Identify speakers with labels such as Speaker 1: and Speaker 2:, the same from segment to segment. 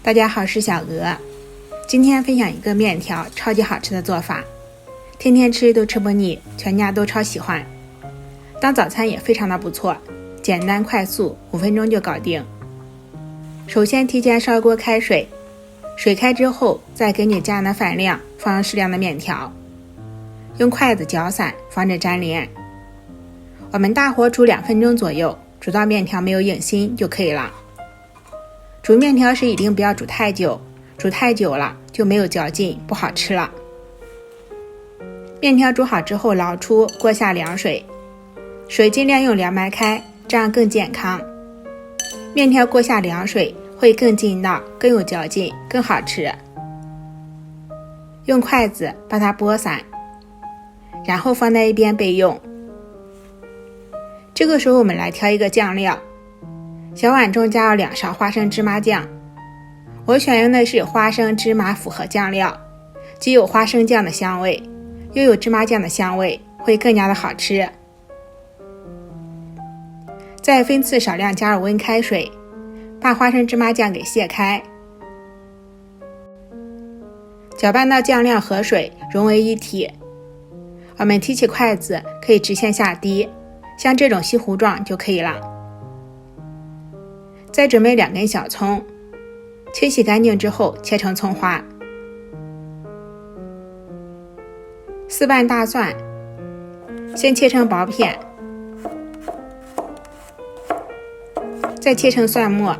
Speaker 1: 大家好，我是小鹅。今天分享一个面条超级好吃的做法，天天吃都吃不腻，全家都超喜欢。当早餐也非常的不错，简单快速，5分钟就搞定。首先提前烧锅开水，水开之后再根据家人的饭量放适量的面条，用筷子搅散，防止粘连。我们大火煮2分钟左右，煮到面条没有硬心就可以了。煮面条时一定不要煮太久，煮太久了就没有嚼劲，不好吃了。面条煮好之后捞出，锅下凉水，水尽量用凉白开，这样更健康。面条锅下凉水会更劲道，更有嚼劲，更好吃。用筷子把它拨散，然后放在一边备用。这个时候我们来调一个酱料，小碗中加入2勺花生芝麻酱，我选用的是花生芝麻复合酱料，既有花生酱的香味，又有芝麻酱的香味，会更加的好吃。再分次少量加入温开水，把花生芝麻酱给卸开，搅拌到酱料和水融为一体。我们提起筷子可以直线下滴，像这种西糊状就可以了。再准备2根小葱，清洗干净之后切成葱花。4瓣大蒜，先切成薄片，再切成蒜末。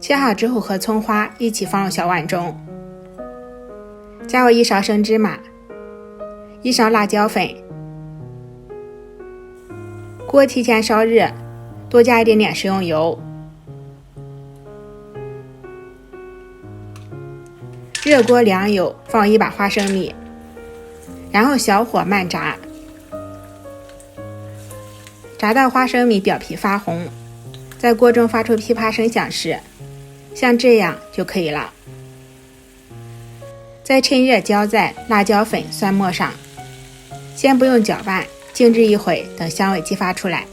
Speaker 1: 切好之后和葱花一起放入小碗中，加入1勺生芝麻，1勺辣椒粉。锅提前烧热，多加一点点食用油。热锅凉油，放1把花生米，然后小火慢炸，炸到花生米表皮发红，在锅中发出噼啪声响时，像这样就可以了。再趁热浇在辣椒粉、蒜末上，先不用搅拌，静置一会，等香味激发出来。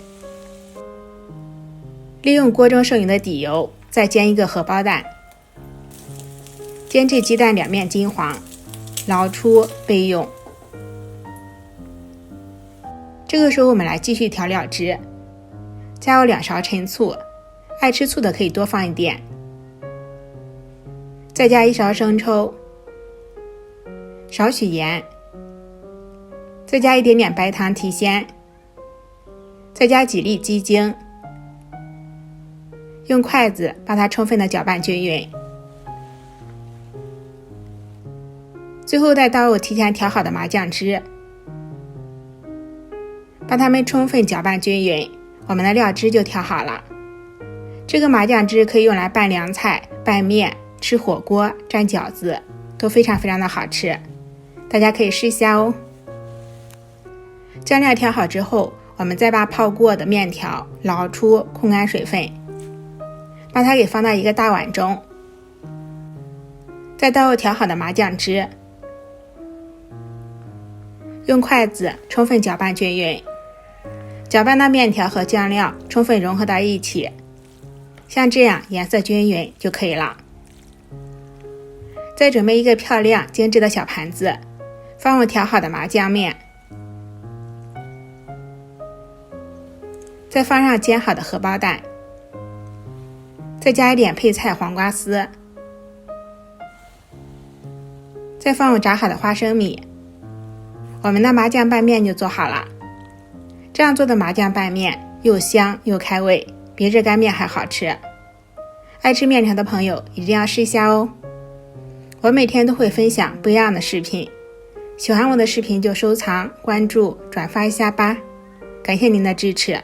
Speaker 1: 利用锅中剩余的底油，再煎一个荷包蛋，煎至鸡蛋2面金黄，捞出备用。这个时候我们来继续调料汁，加入2勺陈醋，爱吃醋的可以多放一点，再加1勺生抽，少许盐，再加一点点白糖提鲜，再加几粒鸡精，用筷子把它充分的搅拌均匀。最后再倒入提前调好的麻酱汁，把它们充分搅拌均匀，我们的料汁就调好了。这个麻酱汁可以用来拌凉菜、拌面、吃火锅、蘸饺子，都非常的好吃，大家可以试一下哦。酱料调好之后，我们再把泡过的面条捞出，控干水分，把它给放到一个大碗中，再倒入调好的麻酱汁，用筷子充分搅拌均匀，搅拌到面条和酱料充分融合到一起，像这样颜色均匀就可以了。再准备一个漂亮精致的小盘子，放入调好的麻酱面，再放上煎好的荷包蛋，再加一点配菜黄瓜丝，再放入炸好的花生米，我们的麻酱拌面就做好了。这样做的麻酱拌面又香又开胃，比热干面还好吃。爱吃面条的朋友一定要试一下哦。我每天都会分享不一样的视频，喜欢我的视频就收藏、关注、转发一下吧，感谢您的支持。